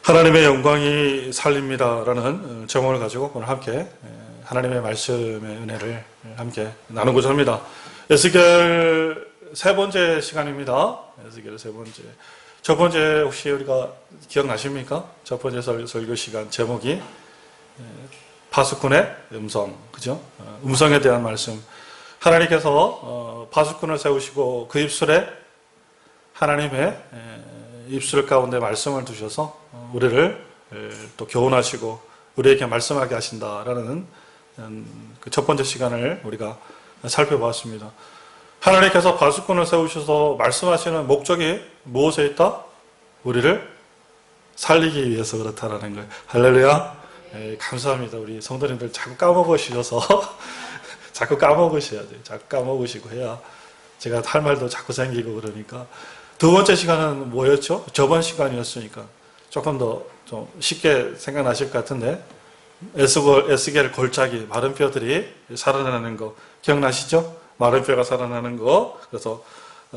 하나님의 영광이 살립니다라는 제목을 가지고 오늘 함께 하나님의 말씀의 은혜를 함께 나누고자 합니다. 에스겔 세 번째 시간입니다. 에스겔 세 번째. 첫 번째 혹시 우리가 기억나십니까? 첫 번째 설교 시간 제목이 파수꾼의 음성, 그죠? 음성에 대한 말씀. 하나님께서 파수꾼을 세우시고 그 입술에 하나님의 입술 가운데 말씀을 두셔서 우리를 또 교훈하시고 우리에게 말씀하게 하신다라는 그 첫 번째 시간을 우리가 살펴봤습니다. 하나님께서 파수꾼을 세우셔서 말씀하시는 목적이 무엇에 있다? 우리를 살리기 위해서 그렇다라는 거예요. 할렐루야. 감사합니다. 우리 성도님들 자꾸 까먹으셔서 자꾸 까먹으셔야 돼요. 자꾸 까먹으시고 해야 제가 할 말도 자꾸 생기고 그러니까. 두 번째 시간은 뭐였죠? 저번 시간이었으니까 조금 더 좀 쉽게 생각나실 것 같은데 에스겔 골짜기 마른 뼈들이 살아나는 거 기억나시죠? 마른 뼈가 살아나는 거. 그래서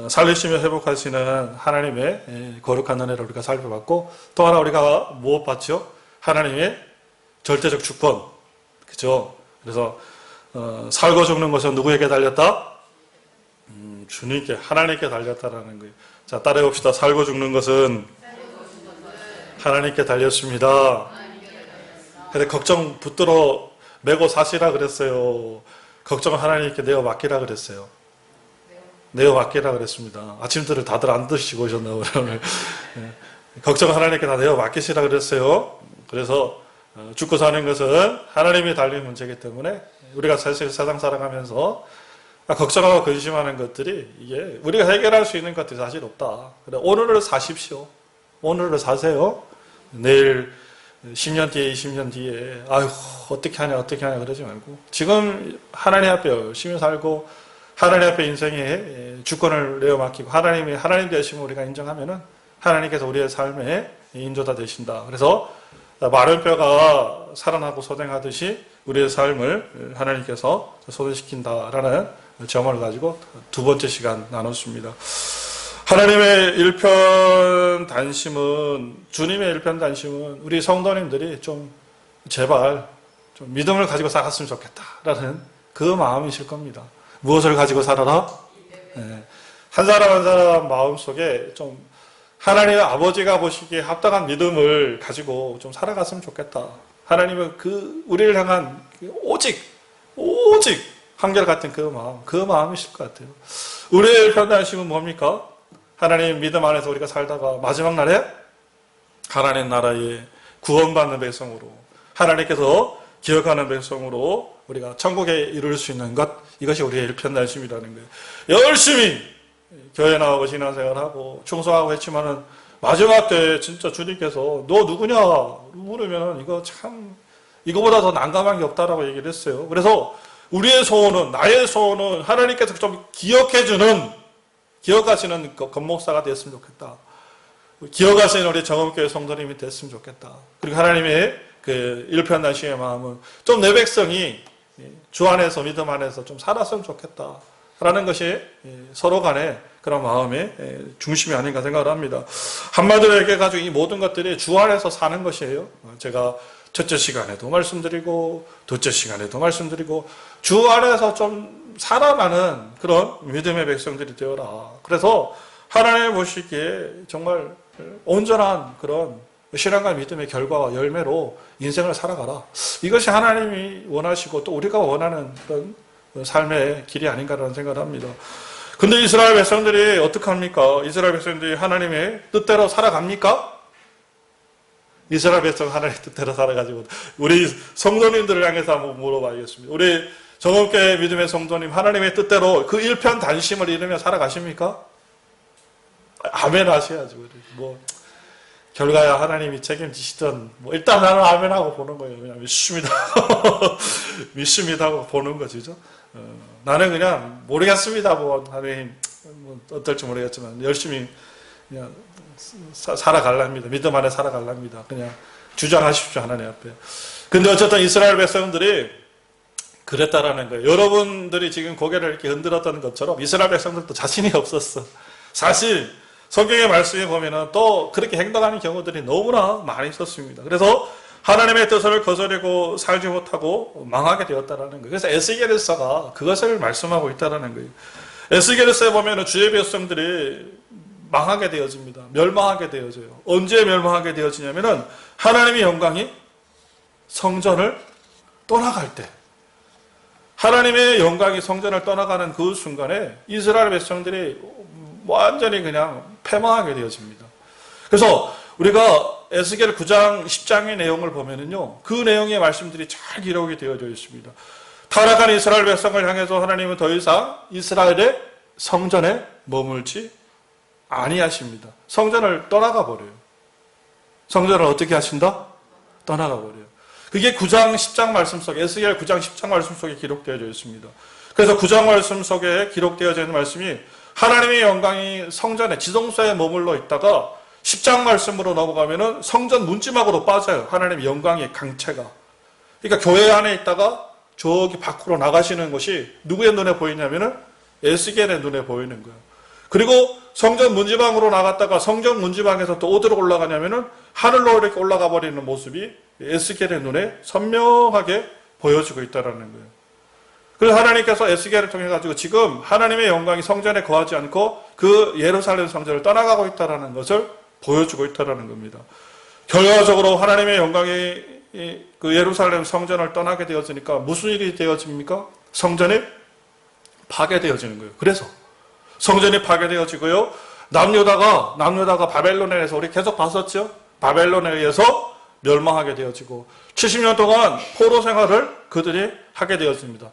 살리시며 회복하시는 하나님의 거룩한 은혜를 우리가 살펴봤고 또 하나 우리가 무엇 봤죠? 하나님의 절대적 주권. 그죠? 그래서 살고 죽는 것은 누구에게 달렸다? 주님께, 하나님께 달렸다라는 거예요. 자, 따라해봅시다. 살고 죽는 것은 하나님께 달렸습니다. 근데 걱정 붙들어 메고 사시라 그랬어요. 걱정은 하나님께 내어 맡기라 그랬어요. 내어 맡기라 그랬습니다. 아침들을 다들 안 드시고 오셨나 오늘. 걱정은 하나님께 다 내어 맡기시라 그랬어요. 그래서 죽고 사는 것은 하나님이 달린 문제이기 때문에 우리가 사실 세상 살아가면서 걱정하고 근심하는 것들이 이게 우리가 해결할 수 있는 것들이 사실 없다. 그래, 오늘을 사십시오. 오늘을 사세요. 내일 10년 뒤에 20년 뒤에 아유 어떻게 하냐 그러지 말고 지금 하나님 앞에 열심히 살고 하나님 앞에 인생에 주권을 내어 맡기고 하나님 되심을 우리가 인정하면은 하나님께서 우리의 삶에 인도자 되신다. 그래서 마른 뼈가 살아나고 소생하듯이 우리의 삶을 하나님께서 소생시킨다라는 점을 가지고 두 번째 시간 나눴습니다. 하나님의 일편단심은, 주님의 일편단심은 우리 성도님들이 좀 제발 좀 믿음을 가지고 살았으면 좋겠다라는 그 마음이실 겁니다. 무엇을 가지고 살아라? 한 사람 한 사람 마음속에 좀 하나님의 아버지가 보시기에 합당한 믿음을 가지고 좀 살아갔으면 좋겠다. 하나님은 우리를 향한 오직 한결같은 그 마음이실 것 같아요. 우리의 일편단심은 뭡니까? 하나님 믿음 안에서 우리가 살다가 마지막 날에 하나님 나라에 구원받는 백성으로 하나님께서 기억하는 백성으로 우리가 천국에 이룰 수 있는 것, 이것이 우리의 일편단심이라는 거예요. 열심히 교회 나오고 신앙생활하고 충성하고 했지만은 마지막 때 진짜 주님께서 너 누구냐 물으면은 이거 참 이거보다 더 난감한 게 없다라고 얘기를 했어요. 그래서 우리의 소원은, 나의 소원은 하나님께서 좀 기억하시는 건목사가 됐으면 좋겠다. 기억하시는 우리 정음교회 성도님이 됐으면 좋겠다. 그리고 하나님의 그 일편단심의 마음은 좀 내 백성이 주 안에서 믿음 안에서 좀 살았으면 좋겠다. 라는 것이 서로 간의 그런 마음의 중심이 아닌가 생각을 합니다. 한마디로 얘기해가지고 이 모든 것들이 주 안에서 사는 것이에요. 제가 첫째 시간에도 말씀드리고 둘째 시간에도 말씀드리고 주 안에서 좀 살아나는 그런 믿음의 백성들이 되어라. 그래서 하나님 보시기에 정말 온전한 그런 신앙과 믿음의 결과와 열매로 인생을 살아가라. 이것이 하나님이 원하시고 또 우리가 원하는 그런 삶의 길이 아닌가라는 생각을 합니다. 근데 이스라엘 백성들이 어떻게 합니까? 이스라엘 백성들이 하나님의 뜻대로 살아갑니까? 이스라엘 백성 하나님의 뜻대로 살아가지고 우리 성도님들을 향해서 한번 물어봐야겠습니다. 우리 정읍교회 믿음의 성도님 하나님의 뜻대로 그 일편단심을 이루며 살아가십니까? 아멘 하셔야죠. 뭐 결과야 하나님이 책임지시던 일단 나는 아멘 하고 보는 거예요. 그냥 믿습니다. 믿습니다 하고 보는 것이죠. 나는 그냥 모르겠습니다. 하나님 어떨지 모르겠지만 열심히 그냥 살아갈랍니다. 믿음 안에 살아갈랍니다. 그냥 주장하십시오, 하나님 앞에. 근데 어쨌든 이스라엘 백성들이 그랬다라는 거예요. 여러분들이 지금 고개를 이렇게 흔들었던 것처럼 이스라엘 백성들도 자신이 없었어. 사실 성경의 말씀에 보면은 또 그렇게 행동하는 경우들이 너무나 많이 있었습니다. 그래서 하나님의 뜻을 거스르고 살지 못하고 망하게 되었다라는 거예요. 그래서 에스겔서가 그것을 말씀하고 있다라는 거예요. 에스겔서에 보면은 주의 백성들이 망하게 되어집니다. 멸망하게 되어져요. 언제 멸망하게 되어지냐면은 하나님의 영광이 성전을 떠나갈 때, 하나님의 영광이 성전을 떠나가는 그 순간에 이스라엘 백성들이 완전히 그냥 패망하게 되어집니다. 그래서 우리가 에스겔 9장 10장의 내용을 보면은요, 그 내용의 말씀들이 잘 기록이 되어져 있습니다. 타락한 이스라엘 백성을 향해서 하나님은 더 이상 이스라엘의 성전에 머물지 아니하십니다. 성전을 떠나가 버려요. 성전을 어떻게 하신다? 떠나가 버려요. 그게 9장 10장 말씀 속에, 에스겔 9장 10장 말씀 속에 기록되어져 있습니다. 그래서 9장 말씀 속에 기록되어져 있는 말씀이 하나님의 영광이 성전에 지성소에 머물러 있다가 10장 말씀으로 넘어가면은 성전 문지막으로 빠져요. 하나님의 영광의 강체가. 그러니까 교회 안에 있다가 저기 밖으로 나가시는 것이 누구의 눈에 보이냐면은 에스겔의 눈에 보이는 거예요. 그리고 성전 문지방으로 나갔다가 성전 문지방에서 또 어디로 올라가냐면은 하늘로 이렇게 올라가 버리는 모습이 에스겔의 눈에 선명하게 보여지고 있다라는 거예요. 그래서 하나님께서 에스겔을 통해 가지고 지금 하나님의 영광이 성전에 거하지 않고 그 예루살렘 성전을 떠나가고 있다라는 것을 보여주고 있다라는 겁니다. 결과적으로 하나님의 영광이 그 예루살렘 성전을 떠나게 되어지니까 무슨 일이 되어집니까? 성전이 파괴되어지는 거예요. 그래서 성전이 파괴되어지고요. 남유다가 바벨론에서 우리 계속 봤었죠? 바벨론에 의해서 멸망하게 되어지고 70년 동안 포로 생활을 그들이 하게 되었습니다.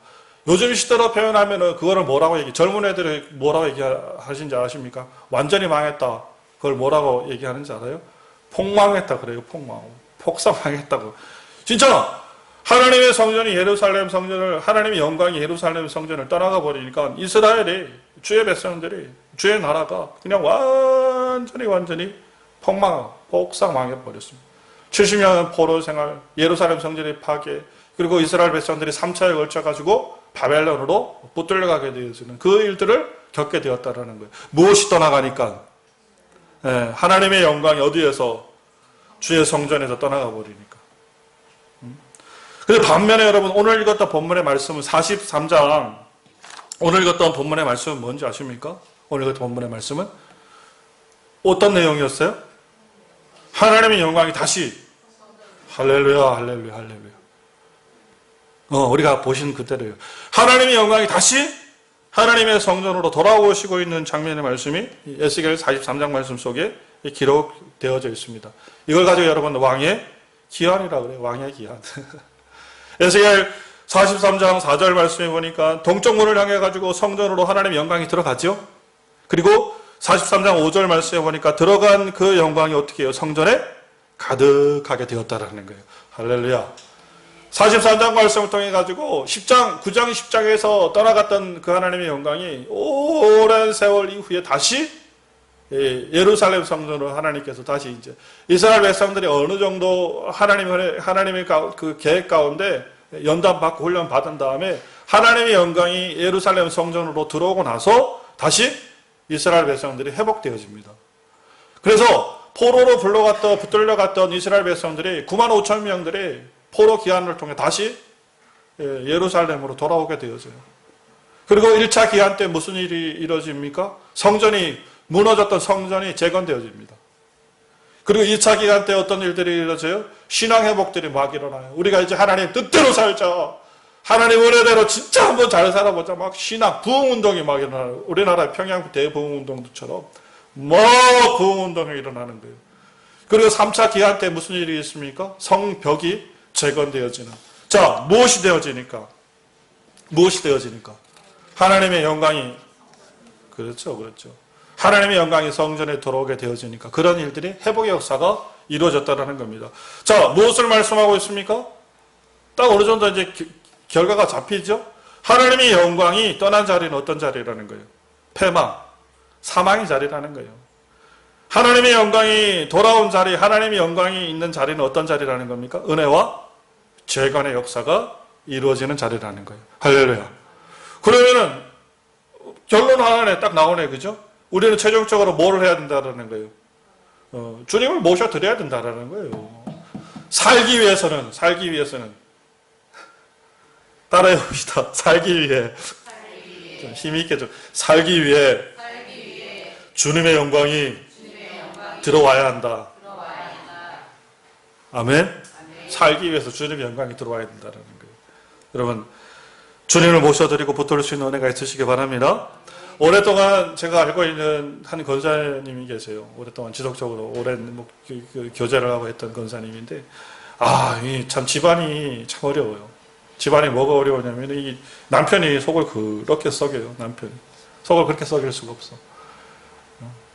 요즘 시대로 표현하면은 그거를 젊은 애들이 뭐라고 얘기하시는지 아십니까? 완전히 망했다. 그걸 뭐라고 얘기하는지 알아요? 폭망했다 그래요. 폭삭망했다고. 진짜 하나님의 성전이 하나님의 영광이 예루살렘 성전을 떠나가 버리니까 이스라엘이, 주의 백성들이, 주의 나라가 그냥 완전히 폭삭망해버렸습니다. 70년 포로 생활, 예루살렘 성전의 파괴, 그리고 이스라엘 백성들이 3차에 걸쳐가지고 바벨론으로 붙들려가게 되어지는 그 일들을 겪게 되었다라는 거예요. 무엇이 떠나가니까? 하나님의 영광이 어디에서? 주의 성전에서 떠나가 버리니까. 근데 반면에 여러분, 오늘 읽었던 본문의 말씀은 43장, 오늘 읽었던 본문의 말씀은 뭔지 아십니까? 오늘 읽었던 본문의 말씀은 어떤 내용이었어요? 하나님의 영광이 다시, 할렐루야. 우리가 보신 그대로요. 하나님의 영광이 다시 하나님의 성전으로 돌아오시고 있는 장면의 말씀이 에스겔 43장 말씀 속에 기록되어져 있습니다. 이걸 가지고 여러분 왕의 기한이라고 그래요. 왕의 기한. 에스겔 43장 4절 말씀에 보니까 동쪽 문을 향해 가지고 성전으로 하나님의 영광이 들어가죠. 그리고 43장 5절 말씀에 보니까 들어간 그 영광이 어떻게 해요? 성전에 가득하게 되었다라는 거예요. 할렐루야. 43장 말씀을 통해 가지고 9장 10장에서 떠나갔던 그 하나님의 영광이 오랜 세월 이후에 다시 예루살렘 성전으로 하나님께서 다시 이제 이스라엘 백성들이 어느 정도 하나님의 그 계획 가운데 연단받고 훈련 받은 다음에 하나님의 영광이 예루살렘 성전으로 들어오고 나서 다시 이스라엘 백성들이 회복되어집니다. 그래서 포로로 붙들려갔던 이스라엘 백성들이 9만 5천 명들이 포로 기한을 통해 다시 예루살렘으로 돌아오게 되어져요. 그리고 1차 기한 때 무슨 일이 이루어집니까? 무너졌던 성전이 재건되어집니다. 그리고 2차 기간 때 어떤 일들이 이루어져요? 신앙 회복들이 막 일어나요. 우리가 이제 하나님 뜻대로 살자. 하나님 은혜대로 진짜 한번 잘 살아보자. 막 신앙 부흥운동이 막 일어나요. 우리나라 평양 대부흥운동처럼 막 부흥운동이 일어나는 거예요. 그리고 3차 기한 때 무슨 일이 있습니까? 성벽이 재건되어지는. 자, 무엇이 되어지니까? 하나님의 영광이, 그렇죠. 하나님의 영광이 성전에 들어오게 되어지니까 그런 일들이 회복의 역사가 이루어졌다는 겁니다. 자, 무엇을 말씀하고 있습니까? 딱 어느 정도 이제 결과가 잡히죠? 하나님의 영광이 떠난 자리는 어떤 자리라는 거예요? 패망, 사망의 자리라는 거예요. 하나님의 영광이 돌아온 자리, 하나님의 영광이 있는 자리는 어떤 자리라는 겁니까? 은혜와 재건의 역사가 이루어지는 자리라는 거예요. 할렐루야. 그러면은 결론 하나에 딱 나오네, 그죠? 우리는 최종적으로 뭐를 해야 된다는 거예요? 주님을 모셔드려야 된다는 거예요. 살기 위해서는 따라해 봅시다. 살기 위해 좀 힘있게 좀 살기 위해 주님의 영광이 들어와야 한다. 아멘. 살기 위해서 주님의 영광이 들어와야 된다는 거예요. 여러분, 주님을 모셔드리고 붙들 수 있는 은혜가 있으시기 바랍니다. 오랫동안 제가 알고 있는 한 권사님이 계세요. 오랫동안 지속적으로 오랜 교제를 하고 했던 권사님인데, 이 참 집안이 참 어려워요. 집안이 뭐가 어려우냐면 이 남편이 속을 그렇게 썩여요. 남편이 속을 그렇게 썩일 수가 없어.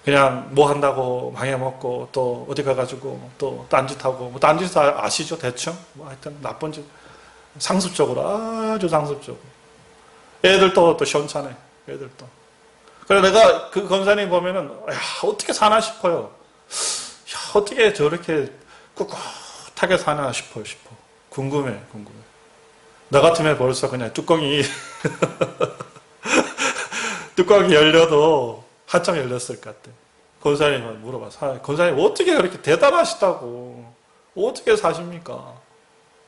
그냥 뭐 한다고 망해먹고 또 어디 가가지고 또 딴짓하고, 뭐 딴짓 아시죠? 대충 뭐 하여튼 나쁜 짓, 상습적으로, 아주 상습적으로. 애들도 또 시원찮아. 애들도. 그래서 내가 그 권사님 보면은 어떻게 사나 싶어요. 어떻게 저렇게 꿋꿋하게 사나 싶어. 궁금해. 나 같으면 벌써 그냥 뚜껑이 열려도 한참 열렸을 것 같아. 권사님한테 물어봐. 권사님 어떻게 그렇게 대단하시다고, 어떻게 사십니까?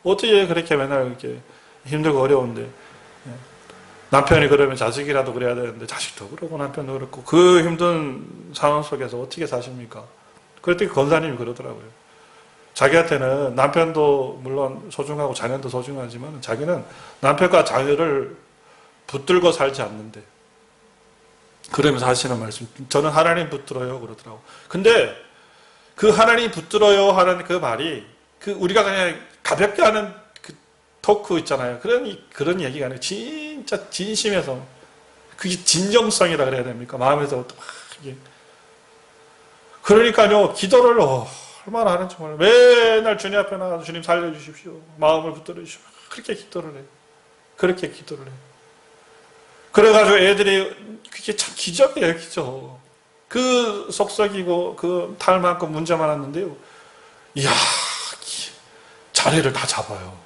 어떻게 그렇게 맨날 이렇게 힘들고 어려운데, 남편이 그러면 자식이라도 그래야 되는데 자식도 그러고 남편도 그렇고 그 힘든 상황 속에서 어떻게 사십니까? 그랬더니 권사님이 그러더라고요. 자기한테는 남편도 물론 소중하고 자녀도 소중하지만 자기는 남편과 자녀를 붙들고 살지 않는데, 그러면서 하시는 말씀, 저는 하나님 붙들어요 그러더라고. 근데 그 하나님 붙들어요 하는 그 말이 우리가 그냥 가볍게 하는 그 토크 있잖아요. 그런 얘기가 아니라 진짜 진심에서, 그게 진정성이라 그래야 됩니까? 마음에서부터 막 이게. 그러니까요, 기도를 얼마나 하는지 몰라요. 맨날 주님 앞에 나가서 주님 살려주십시오, 마음을 붙들어 주십시오, 그렇게 기도를 해요. 그래가지고 애들이, 그게 참 기적이에요, 기적. 그 속썩이고 그 탈 많고 문제 많았는데요, 이야, 자리를 다 잡아요.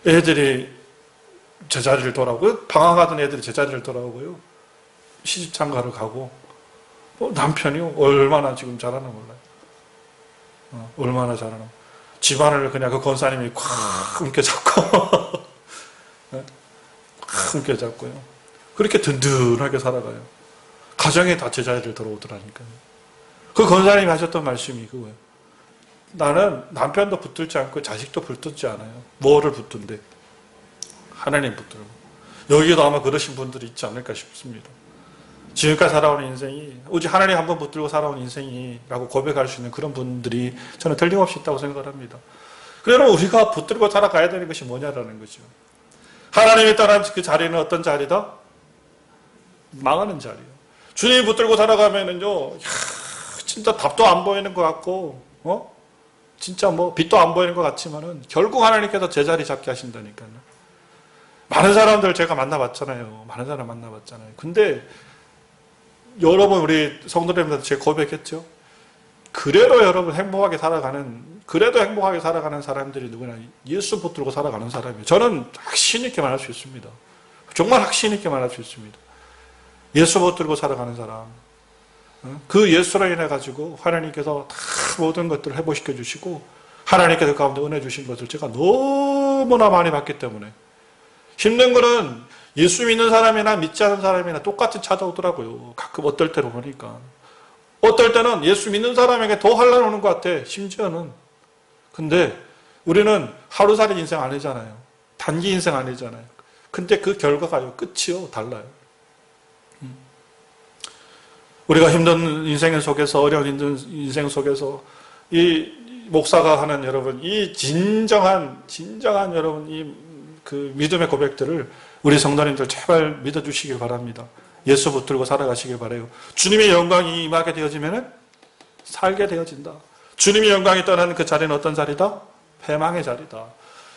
애들이 제자리를 돌아오고, 방황하던 애들이 제자리를 돌아오고요, 시집장가를 가고, 남편이 얼마나 지금 잘하나 몰라요. 얼마나 잘하나. 집안을 그냥 그 권사님이 콱 움켜잡고 콱 움켜잡고요, 그렇게 든든하게 살아가요. 가정에 다 제자리를 돌아오더라니까요. 그 권사님이 하셨던 말씀이 그거예요. 나는 남편도 붙들지 않고 자식도 붙들지 않아요. 뭐를 붙든데? 하나님 붙들고. 여기도 아마 그러신 분들이 있지 않을까 싶습니다. 지금까지 살아온 인생이 오직 하나님 한 번 붙들고 살아온 인생이라고 고백할 수 있는 그런 분들이 저는 틀림없이 있다고 생각을 합니다. 그러면 우리가 붙들고 살아가야 되는 것이 뭐냐라는 거죠. 하나님이 떠난 그 자리는 어떤 자리다? 망하는 자리예요. 주님 붙들고 살아가면은요, 진짜 답도 안 보이는 것 같고, 진짜 뭐 빛도 안 보이는 것 같지만은 결국 하나님께서 제자리 잡게 하신다니까요. 많은 사람들 제가 만나봤잖아요. 근데 여러분, 우리 성도님들한테 제가 고백했죠. 그래도 행복하게 살아가는 사람들이 누구나 예수 붙들고 살아가는 사람이에요. 저는 확신 있게 말할 수 있습니다. 정말 확신 있게 말할 수 있습니다. 예수 붙들고 살아가는 사람, 그 예수로 인해 가지고 하나님께서 다 모든 것들을 회복시켜 주시고 하나님께서 가운데 은혜 주신 것을 제가 너무나 많이 봤기 때문에, 힘든 거는 예수 믿는 사람이나 믿지 않는 사람이나 똑같이 찾아오더라고요. 가끔 어떨 때로 보니까. 어떨 때는 예수 믿는 사람에게 더 환난 오는 것 같아, 심지어는. 근데 우리는 하루살이 인생 아니잖아요. 단기 인생 아니잖아요. 근데 그 결과가요, 끝이요, 달라요. 우리가 힘든 인생 속에서, 어려운 힘든 인생 속에서 이 목사가 하는 여러분, 이 진정한 여러분, 그 믿음의 고백들을 우리 성도님들 제발 믿어주시길 바랍니다. 예수 붙들고 살아가시길 바라요. 주님의 영광이 임하게 되어지면 살게 되어진다. 주님의 영광이 떠나는 그 자리는 어떤 자리다? 패망의 자리다.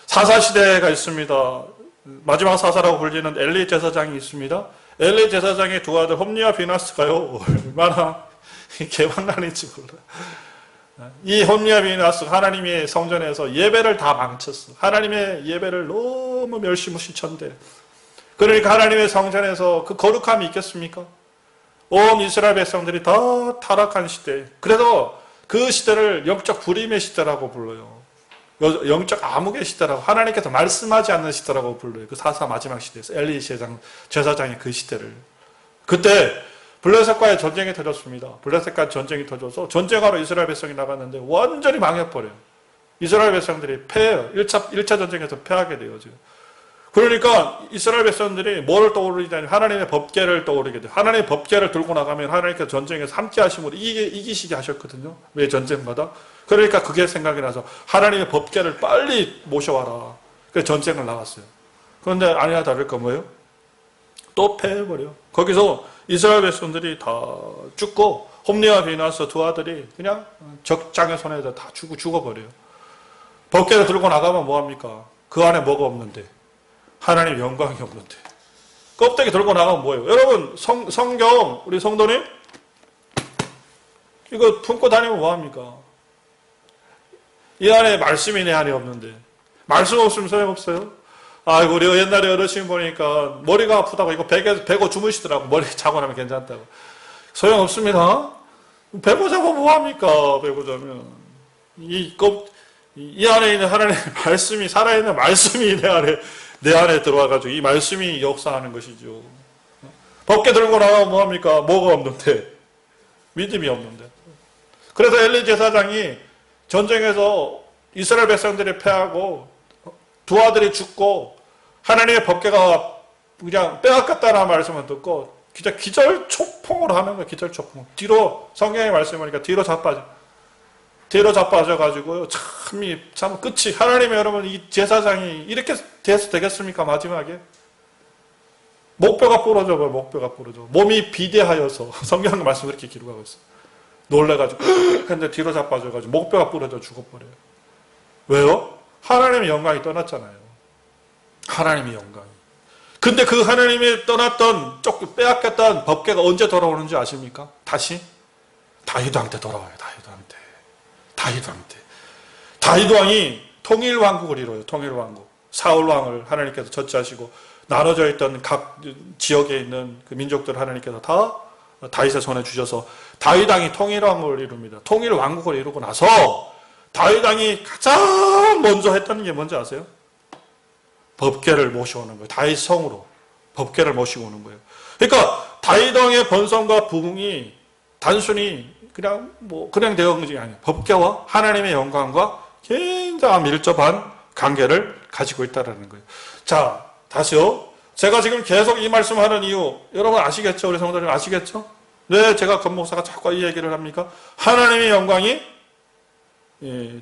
사사시대가 있습니다. 마지막 사사라고 불리는 엘리 제사장이 있습니다. 엘리 제사장의 두 아들 홈리와 비나스가요, 얼마나 개망난인지 몰라. 이 홈리와 비나스, 하나님의 성전에서 예배를 다 망쳤어. 하나님의 예배를 너무 멸시무시쳤는데, 그러니까 하나님의 성전에서 그 거룩함이 있겠습니까? 온 이스라엘 백성들이 다 타락한 시대. 그래도 그 시대를 영적 불임의 시대라고 불러요. 영적 암흑의 시대라고, 하나님께서 말씀하지 않는 시대라고 불러요. 그 사사 마지막 시대에서 엘리 제사장의 그 시대를. 그때 블레셋과의 전쟁이 터졌습니다. 블레셋과 전쟁이 터져서 전쟁하러 이스라엘 백성이 나갔는데 완전히 망해버려요. 이스라엘 백성들이 패해요. 1차 전쟁에서 패하게 돼요. 지금. 그러니까 이스라엘 백성들이 뭐를 떠오르냐면 하나님의 법궤를 떠오르게 돼요. 하나님의 법궤를 들고 나가면 하나님께서 전쟁에서 함께 하심으로 이기시게 하셨거든요. 왜 전쟁마다? 그러니까 그게 생각이 나서 하나님의 법궤를 빨리 모셔와라. 그래서 전쟁을 나갔어요. 그런데 아니나 다를까 뭐예요? 또 패해버려. 거기서 이스라엘 백성들이 다 죽고 홈리와 비나스 두 아들이 그냥 적장의 손에다 다 죽어버려요. 법궤를 들고 나가면 뭐합니까? 그 안에 뭐가 없는데? 하나님의 영광이 없는데. 껍데기 들고 나가면 뭐예요? 여러분 성경 우리 성도님 이거 품고 다니면 뭐합니까? 이 안에 말씀이 내 안에 없는데. 말씀 없으면 소용없어요. 아이고 우리 옛날에 어르신 보니까 머리가 아프다고 이거 베고 주무시더라고. 머리 자고 나면 괜찮다고. 소용없습니다. 베고 자고 뭐합니까? 베고 자면 이 안에 있는 하나님의 말씀이 살아있는 말씀이 내 안에 들어와가지고 이 말씀이 역사하는 것이죠. 법궤 들고 나가면 뭐합니까? 뭐가 없는데? 믿음이 없는데. 그래서 엘리 제사장이 전쟁에서 이스라엘 백성들이 패하고 두 아들이 죽고 하나님의 법궤가 그냥 빼앗겼다는 말씀을 듣고 진짜 기절초풍으로 하는 거예요. 기절초풍. 뒤로 성경의 말씀이니까 뒤로 자빠져가지고 참 끝이 하나님의 여러분 이 제사장이 이렇게 돼서 되겠습니까? 마지막에 목뼈가 부러져버려. 목뼈가 부러져. 몸이 비대하여서 성경 말씀 그렇게 기록하고 있어요. 놀래가지고 근데 뒤로 자빠져가지고 목뼈가 부러져 죽어버려요. 왜요? 하나님의 영광이 떠났잖아요. 하나님의 영광이. 근데 그 하나님이 떠났던 조금 빼앗겼던 법궤가 언제 돌아오는지 아십니까? 다시 다윗 왕 때 돌아와요. 다윗 왕 때. 다윗 왕이 통일 왕국을 이뤄요. 통일 왕국. 사울 왕을 하나님께서 저지하시고 나눠져 있던 각 지역에 있는 그 민족들 하나님께서 다 다윗의 손에 주셔서 다윗 왕이 통일 왕국을 이룹니다. 통일 왕국을 이루고 나서 다윗 왕이 가장 먼저 했던 게 뭔지 아세요? 법궤를 모셔오는 거예요. 다윗 성으로 법궤를 모시고 오는 거예요. 그러니까 다윗 왕의 번성과 부흥이 단순히 그냥 되어 것이 아니에요. 법궤와 하나님의 영광과 굉장히 밀접한 관계를 가지고 있다는 거예요. 자, 다시요. 제가 지금 계속 이 말씀하는 이유, 여러분 아시겠죠? 우리 성도님 아시겠죠? 왜 제가 권목사가 자꾸 이 얘기를 합니까? 하나님의 영광이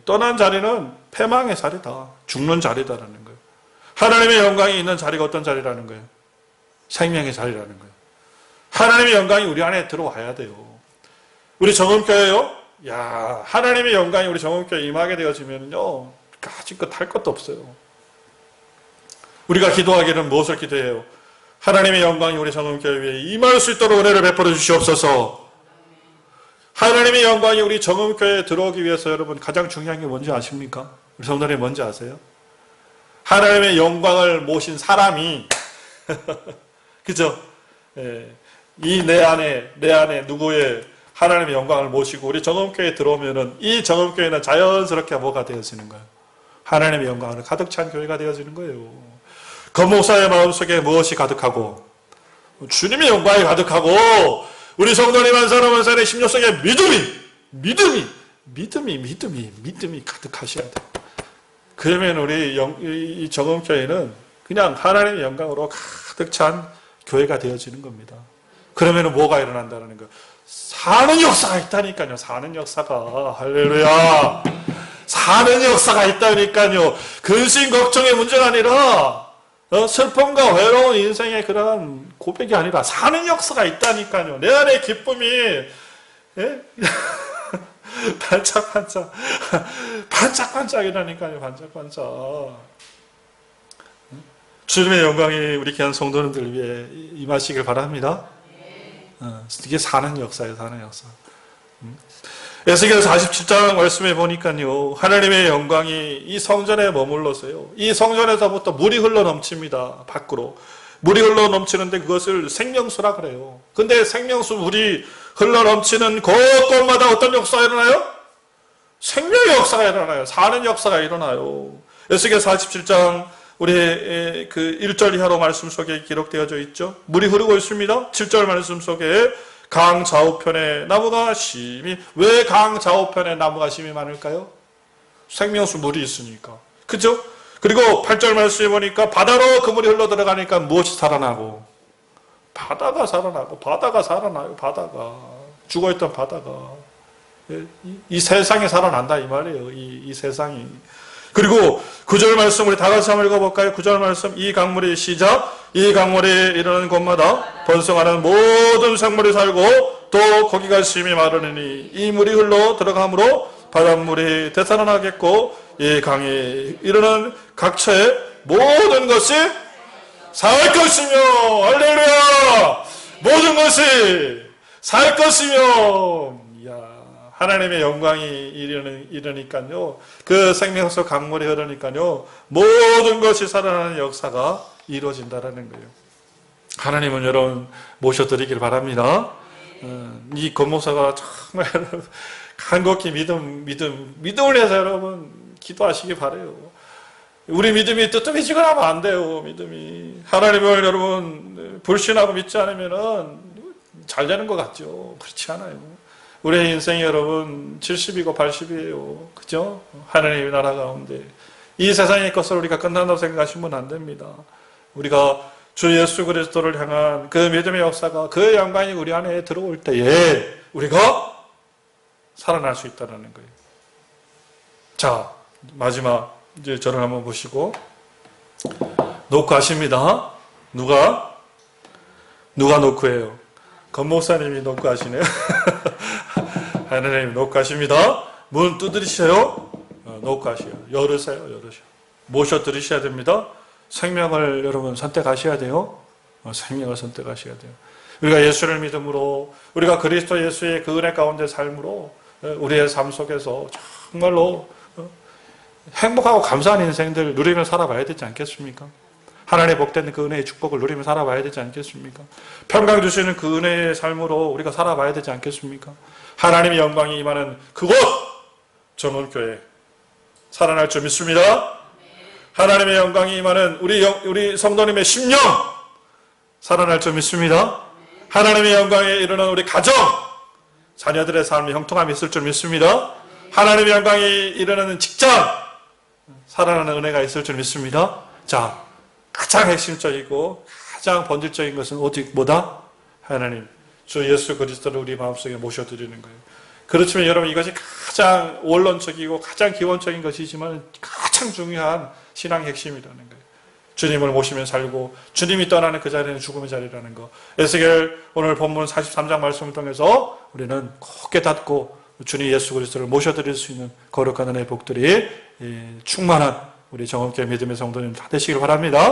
떠난 자리는 패망의 자리다. 죽는 자리다라는 거예요. 하나님의 영광이 있는 자리가 어떤 자리라는 거예요? 생명의 자리라는 거예요. 하나님의 영광이 우리 안에 들어와야 돼요. 우리 정음교회요? 하나님의 영광이 우리 정음교회에 임하게 되어지면요, 까짓것 할 것도 없어요. 우리가 기도하기는 무엇을 기도해요? 하나님의 영광이 우리 정음교회에 임할 수 있도록 은혜를 베풀어 주시옵소서. 하나님의 영광이 우리 정음교회에 들어오기 위해서 여러분 가장 중요한 게 뭔지 아십니까? 우리 성도님 뭔지 아세요? 하나님의 영광을 모신 사람이 그죠? 이 내 안에 누구의 하나님의 영광을 모시고 우리 정음교회에 들어오면은 이 정음교회는 자연스럽게 뭐가 되어지는 거예요? 하나님의 영광으로 가득 찬 교회가 되어지는 거예요. 권목사의 마음속에 무엇이 가득하고 주님의 영광이 가득하고 우리 성도님 한 사람 한 사람의 심령 속에 믿음이 가득하셔야 돼요. 그러면 우리 이 정음교회는 그냥 하나님의 영광으로 가득 찬 교회가 되어지는 겁니다. 그러면 뭐가 일어난다는 거예요? 사는 역사가 있다니까요. 사는 역사가. 할렐루야. 사는 역사가 있다니까요. 근심 걱정의 문제가 아니라 슬픔과 외로운 인생의 그런 고백이 아니라 사는 역사가 있다니까요. 내 안에 기쁨이 반짝반짝이라니까요. 반짝반짝. 주님의 영광이 우리 귀한 성도님들 위해 임하시길 바랍니다. 이게 사는 역사예요. 사는 역사. 에스겔 47장 말씀해 보니까요, 하나님의 영광이 이 성전에 머물러서요, 이 성전에서부터 물이 흘러 넘칩니다. 밖으로. 물이 흘러 넘치는데 그것을 생명수라 그래요. 근데 생명수 물이 흘러 넘치는 곳곳마다 어떤 역사가 일어나요? 생명의 역사가 일어나요. 사는 역사가 일어나요. 에스겔 47장 우리 그 1절 이하로 말씀 속에 기록되어져 있죠. 물이 흐르고 있습니다. 7절 말씀 속에 강 좌우편에 나무가 심히, 왜 강 좌우편에 나무가 심히 많을까요? 생명수 물이 있으니까. 그죠? 그리고 8절 말씀에 보니까 바다로 그 물이 흘러 들어가니까 무엇이 살아나고? 바다가 살아나고, 바다가 살아나요. 바다가. 죽어있던 바다가. 이 세상이 살아난다 이 말이에요. 이 세상이. 그리고 9절 말씀 우리 다 같이 한번 읽어볼까요? 9절 말씀, 이 강물이 시작, 이 강물이 이르는 곳마다 번성하는 모든 생물이 살고 또 고기가 심히 마르느니 이 물이 흘러 들어가므로 바닷물이 되살아나겠고 이 강이 이르는 각처의 모든 것이 살 것이며, 할렐루야, 모든 것이 살 것이며, 하나님의 영광이 이르니까요, 그 생명수 강물이 흐르니까요, 모든 것이 살아나는 역사가 이루어진다라는 거예요. 하나님은 여러분 모셔드리길 바랍니다. 이 권목사가 정말 간곡히 믿음을 해서 여러분 기도하시기 바래요. 우리 믿음이 뜨뜻해지거나 하면 안 돼요. 믿음이 하나님을 여러분 불신하고 믿지 않으면은 잘 되는 것 같죠. 그렇지 않아요. 우리의 인생이 여러분 70이고 80이에요. 그죠? 하나님의 나라 가운데 이 세상의 것을 우리가 끝난다고 생각하시면 안 됩니다. 우리가 주 예수 그리스도를 향한 그 믿음의 역사가, 그 영광이 우리 안에 들어올 때에 우리가 살아날 수 있다는 거예요. 자, 마지막 이제 저를 한번 보시고 노크하십니다. 누가 노크해요? 권목사님이 노크하시네요. 하나님 노크하십니다. 문 두드리셔요. 노크하셔요. 열으세요. 모셔드리셔야 됩니다. 생명을 여러분 선택하셔야 돼요. 생명을 선택하셔야 돼요. 우리가 예수를 믿음으로, 우리가 그리스도 예수의 그 은혜 가운데 삶으로 우리의 삶 속에서 정말로 행복하고 감사한 인생들 누리며 살아봐야 되지 않겠습니까? 하나님의 복된 그 은혜의 축복을 누리며 살아봐야 되지 않겠습니까? 평강 주시는 그 은혜의 삶으로 우리가 살아봐야 되지 않겠습니까? 하나님의 영광이 임하는 그곳 정원교회 살아날 줄 믿습니다. 하나님의 영광이 임하는 우리 성도님의 심령 살아날 줄 믿습니다. 하나님의 영광에 이르는 우리 가정, 자녀들의 삶에 형통함이 있을 줄 믿습니다. 하나님의 영광이 이르는 직장, 살아나는 은혜가 있을 줄 믿습니다. 자, 가장 핵심적이고 가장 본질적인 것은 오직 뭐다? 하나님, 주 예수 그리스도를 우리 마음속에 모셔드리는 거예요. 그렇지만 여러분, 이것이 가장 원론적이고 가장 기본적인 것이지만 가장 중요한 신앙의 핵심이라는 거예요. 주님을 모시며 살고 주님이 떠나는 그 자리는 죽음의 자리라는 거. 에스겔 오늘 본문 43장 말씀을 통해서 우리는 꼭 깨닫고 주님 예수 그리스도를 모셔드릴 수 있는 거룩한 은혜의 복들이 충만한 우리 정업교회 믿음의 성도님 다 되시길 바랍니다.